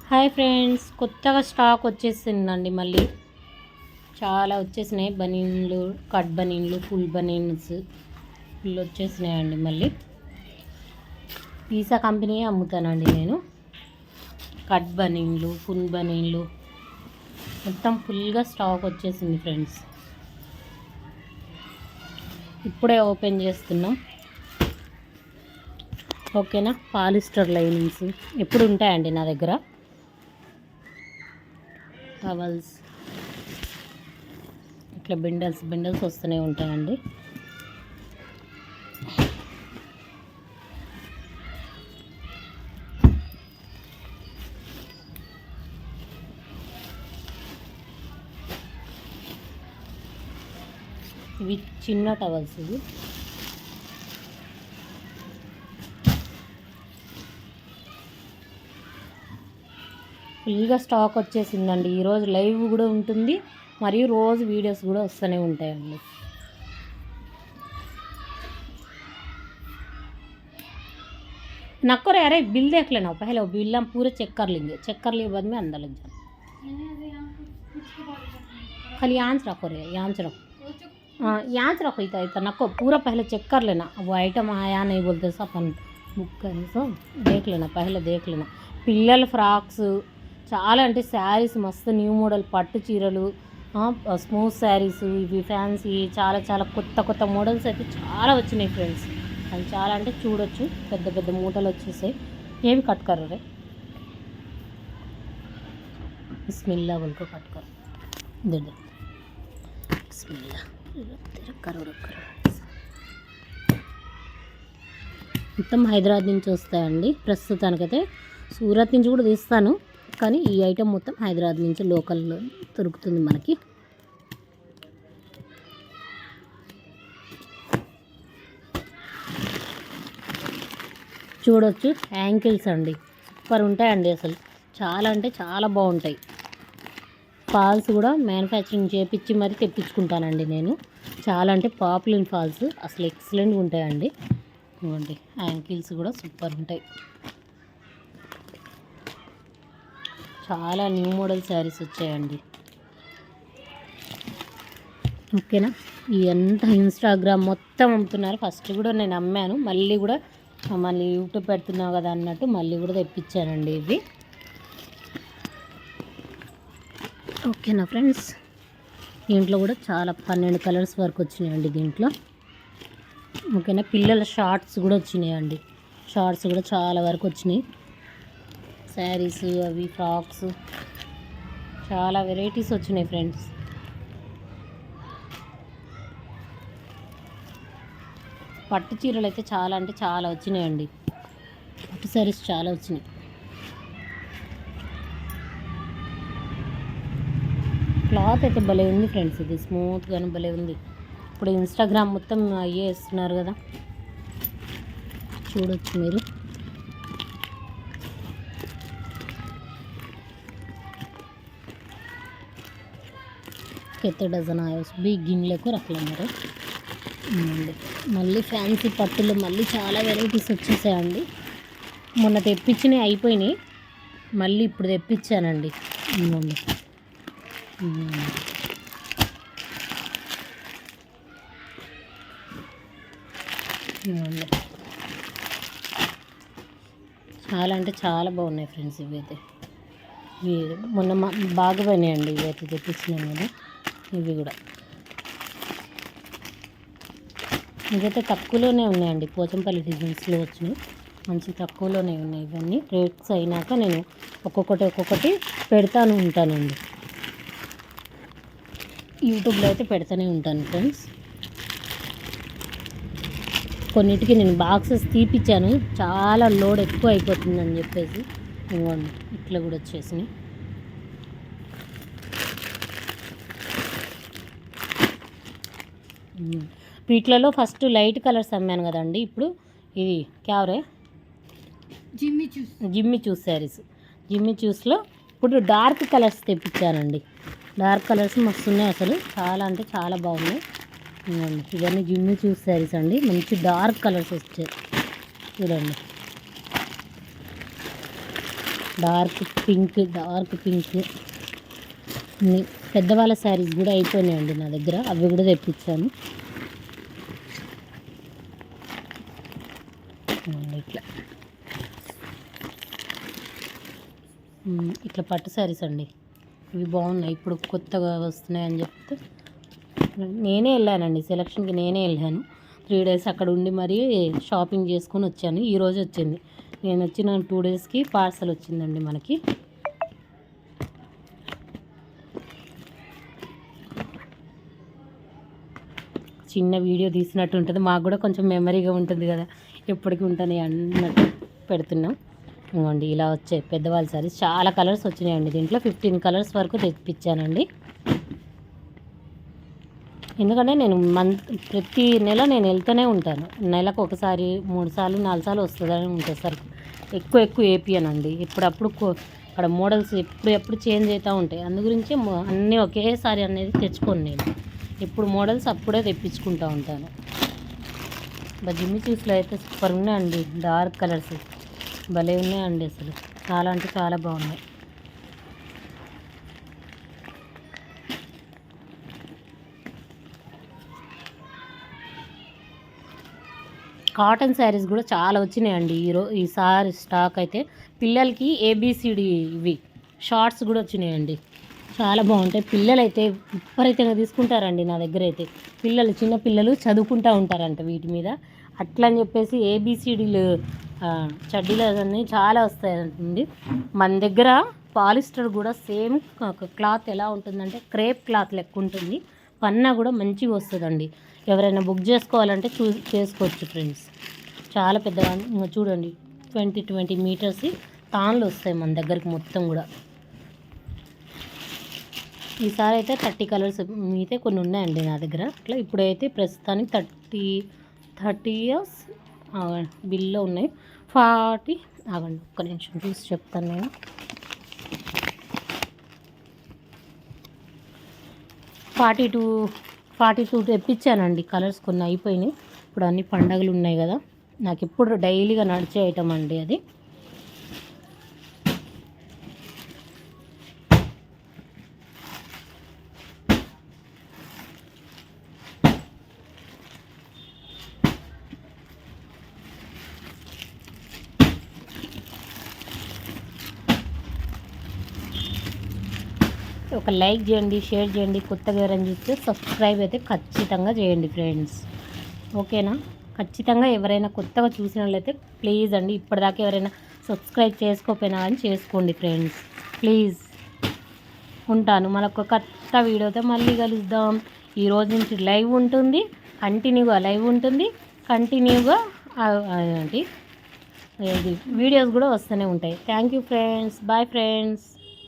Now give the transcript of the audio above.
Hi friends, కొత్తగా stock వచ్చేసిందండి. మళ్ళీ చాలా వచ్చేసినాయి. బనీన్లు, కట్ బనీన్లు, ఫుల్ బనీన్స్ ఫుల్ వచ్చేసినాయండి. మళ్ళీ పీసా కంపెనీ అమ్ముతానండి నేను. కట్ బనీన్లు, ఫుల్ బనీన్లు మొత్తం ఫుల్గా స్టాక్ వచ్చేసింది ఫ్రెండ్స్. ఇప్పుడే ఓపెన్ చేస్తున్నాం. ఓకేనా. పాలిస్టర్ లైనింగ్స్ ఎప్పుడు ఉంటాయండి నా దగ్గర. టవల్స్ ఇట్లా బిండల్స్ వస్తూనే ఉంటాయండి. ఇవి చిన్న టవల్స్. ఇవి ఫుల్గా స్టాక్ వచ్చేసిందండి. ఈరోజు లైవ్ కూడా ఉంటుంది, మరియు రోజు వీడియోస్ కూడా వస్తూనే ఉంటాయండి. नक्को रे, अरे बिल देख लेना पहले। वो बिल हम पूरे चेक कर लिए बाद में अंदर लग जाना। खाली यहाँ से रखो रे, यहाँ से रखो। हाँ, यहाँ से रखो। इतना नक्को पूरा पहले चेक कर लेना। वो आइटम आया नहीं बोलते सब अपन बुक करने सो देख लेना, पहले देख लेना। పిల్లల ఫ్రాక్స్ చాలా అంటే శారీస్ మస్తు న్యూ మోడల్ పట్టు చీరలు, స్మూత్ శారీస్, ఇవి ఫ్యాన్సీ చాలా చాలా కొత్త కొత్త మోడల్స్ అయితే చాలా వచ్చినాయి ఫ్రెండ్స్. అది చాలా అంటే చూడొచ్చు, పెద్ద పెద్ద మూటలు వచ్చేసాయి. ఏవి కట్టుకరు రే, బిస్మిల్లా బోల్కో కట్టుకరు. ఇదే బిస్మిల్లా కరు. మొత్తం హైదరాబాద్ నుంచి వస్తాయండి. ప్రస్తుతానికైతే సూరత్ నుంచి కూడా తీస్తాను, కానీ ఈ ఐటెం మొత్తం హైదరాబాద్ నుంచి లోకల్లో దొరుకుతుంది మనకి. చూడొచ్చు, యాంకిల్స్ అండి సూపర్ ఉంటాయండి. అసలు చాలా అంటే చాలా బాగుంటాయి. ఫాల్స్ కూడా మ్యానుఫ్యాక్చరింగ్ చేపించి మరీ తెప్పించుకుంటానండి నేను. చాలా అంటే పాపులర్ ఫాల్స్ అసలు ఎక్సలెంట్గా ఉంటాయండి. ఇవ్వండి, యాంకిల్స్ కూడా సూపర్ ఉంటాయి. చాలా న్యూ మోడల్ శారీస్ వచ్చాయండి. ఓకేనా. ఇదంతా ఇన్స్టాగ్రామ్ మొత్తం అమ్ముతున్నారు. ఫస్ట్ కూడా నేను అమ్మాను, మళ్ళీ కూడా మళ్ళీ యూట్యూబ్ పెడుతున్నావు కదా అన్నట్టు మళ్ళీ కూడా తెప్పించానండి ఇవి. ఓకేనా ఫ్రెండ్స్. దీంట్లో కూడా చాలా 12 కలర్స్ వరకు వచ్చినాయండి దీంట్లో. ఓకేనా. పిల్లల షార్ట్స్ కూడా వచ్చినాయండి. షార్ట్స్ కూడా చాలా వరకు వచ్చినాయి. శారీస్, అవి ఫ్రాక్స్, చాలా వెరైటీస్ వచ్చినాయి ఫ్రెండ్స్. పట్టు చీరలు అయితే చాలా అంటే చాలా వచ్చినాయండి. పట్టు శారీస్ చాలా వచ్చినాయి. క్లాత్ అయితే భలే ఉంది ఫ్రెండ్స్. ఇది స్మూత్గానే భలే ఉంది. ఇప్పుడు ఇన్స్టాగ్రామ్ మొత్తం అయ్యే ఇస్తున్నారు కదా, చూడొచ్చు మీరు. कितने डजन आए उस भी गिन लेको रख लेंगे. మళ్ళీ ఫ్యాన్సీ పట్టులో మళ్ళీ చాలా వెరైటీస్ వచ్చేసాయండి. మొన్న తెప్పించినవి అయిపోయినాయి, మళ్ళీ ఇప్పుడు తెప్పించానండి. చాలా అంటే చాలా బాగున్నాయి ఫ్రెండ్స్. ఇవైతే మొన్న బాగా పోయినాయండి. ఇవైతే తెప్పించినాను కదా. ఇవి కూడా ఇవైతే తక్కువలోనే ఉన్నాయండి. పోచంపల్లి డిజైన్స్లో వచ్చినాయి, మంచి తక్కువలోనే ఉన్నాయి. ఇవన్నీ రేట్స్ అయినాక నేను ఒక్కొక్కటి పెడతాను ఉంటానండి. యూట్యూబ్లో అయితే పెడతానే ఉంటాను ఫ్రెండ్స్. కొన్నిటికి నేను బాక్సెస్ తీపిచ్చాను, చాలా లోడ్ ఎక్కువ అయిపోతుందని చెప్పేసి. ఇవ్వండి, ఇట్లా కూడా వచ్చేసినాయి. వీటిలలో ఫస్ట్ లైట్ కలర్స్ అమ్మాను కదండి. ఇప్పుడు ఇది క్యావరే జిమ్మి చూస్ శారీస్. జిమ్మి చూస్లో ఇప్పుడు డార్క్ కలర్స్ తెప్పించానండి. డార్క్ కలర్స్ మస్తు ఉన్నాయి అసలు, చాలా అంటే చాలా బాగున్నాయి. ఇవన్నీ జిమ్మి చూస్ శారీస్ అండి. మంచి డార్క్ కలర్స్ వచ్చాయి చూడండి. డార్క్ పింక్ పెద్దవాళ్ళ శారీస్ కూడా అయిపోయినాయండి నా దగ్గర, అవి కూడా తెప్పించాను. ఇట్లా ఇట్లా పట్టు శారీస్ అండి, ఇవి బాగున్నాయి, ఇప్పుడు కొత్తగా వస్తున్నాయి అని చెప్తే నేనే వెళ్ళానండి సెలక్షన్కి. నేనే వెళ్ళాను 3 days అక్కడ ఉండి మరీ షాపింగ్ చేసుకొని వచ్చాను. ఈరోజు వచ్చింది, నేను వచ్చిన 2 daysకి పార్సల్ వచ్చిందండి మనకి. చిన్న వీడియో తీసినట్టు ఉంటుంది, మాకు కూడా కొంచెం మెమరీగా ఉంటుంది కదా, ఎప్పటికీ ఉంటుంది అన్నట్టు పెడుతున్నాం. ఇంకోండి ఇలా వచ్చాయి పెద్దవాళ్ళ సారీస్, చాలా కలర్స్ వచ్చినాయండి దీంట్లో. 15 కలర్స్ వరకు తెప్పించానండి. ఎందుకంటే నేను ప్రతి నెల నేను వెళ్తూనే ఉంటాను, నెలకు ఒకసారి 3 సార్లు 4 సార్లు వస్తుందని ఉంటుంది సరుకు. ఎక్కువ వేపియనండి, ఎప్పుడప్పుడు అక్కడ మోడల్స్ ఎప్పుడు చేంజ్ అవుతూ ఉంటాయి, అందు గురించి అన్నీ ఒకేసారి అనేది తెచ్చుకోను నేను. ఎప్పుడు మోడల్స్ అప్పుడే తెప్పించుకుంటూ ఉంటాను. జిమ్మి చూస్లో అయితే సూపర్ ఉన్నాయండి, డార్క్ కలర్స్ భలే ఉన్నాయండి, అసలు చాలా అంటే చాలా బాగున్నాయి. కాటన్ శారీస్ కూడా చాలా వచ్చినాయండి ఈసారి స్టాక్ అయితే. పిల్లలకి ఏబిసిడి ఇవి షార్ట్స్ కూడా వచ్చినాయండి, చాలా బాగుంటాయి. పిల్లలు అయితే విపరీతంగా తీసుకుంటారండి నా దగ్గర అయితే. చిన్న పిల్లలు చదువుకుంటూ ఉంటారంట వీటి మీద, అట్లా అని చెప్పేసి ఏబిసిడీలు చడ్డీలు అన్నీ చాలా వస్తాయండి. మన దగ్గర పాలిస్టర్ కూడా సేమ్ క్లాత్ ఎలా ఉంటుందంటే క్రేప్ క్లాత్ లెక్క ఉంటుంది, పన్నా కూడా మంచిగా వస్తుందండి. ఎవరైనా బుక్ చేసుకోవాలంటే చేసుకోవచ్చు ఫ్రెండ్స్. చాలా పెద్దగా చూడండి, 20 మీటర్స్ తాన్లు వస్తాయి మన దగ్గరికి మొత్తం కూడా. ఈసారి అయితే 30 కలర్స్ మీతే కొన్ని ఉన్నాయండి నా దగ్గర. అట్లా ఇప్పుడైతే ప్రస్తుతానికి 30 ఇయర్స్ బిల్లో ఉన్నాయి. 40 ఆగండి ఒక్క నిమిషం చూసి చెప్తాను నేను. 42 తెప్పించానండి. కలర్స్ కొన్ని అయిపోయినాయి, ఇప్పుడు అన్ని పండగలు ఉన్నాయి కదా, నాకు ఇప్పుడు డైలీగా నడిచే ఐటమ్ అండి అది. ఒక లైక్ చేయండి, షేర్ చేయండి, కొత్తగా ఎవరైనా చూస్తే సబ్స్క్రైబ్ అయితే ఖచ్చితంగా చేయండి ఫ్రెండ్స్, ఓకేనా. ఖచ్చితంగా ఎవరైనా కొత్తగా చూసిన వాళ్ళైతే ప్లీజ్ అండి, ఇప్పటిదాకా ఎవరైనా సబ్స్క్రైబ్ చేసుకోకపోయినా కానీ చేసుకోండి ఫ్రెండ్స్ ప్లీజ్. ఉంటాను, మనకు కొత్త వీడియోతో మళ్ళీ కలుద్దాం. ఈరోజు నుంచి లైవ్ ఉంటుంది, కంటిన్యూగా లైవ్ ఉంటుంది, కంటిన్యూగా ఏంటి వీడియోస్ కూడా వస్తూనే ఉంటాయి. Thank you friends, bye friends.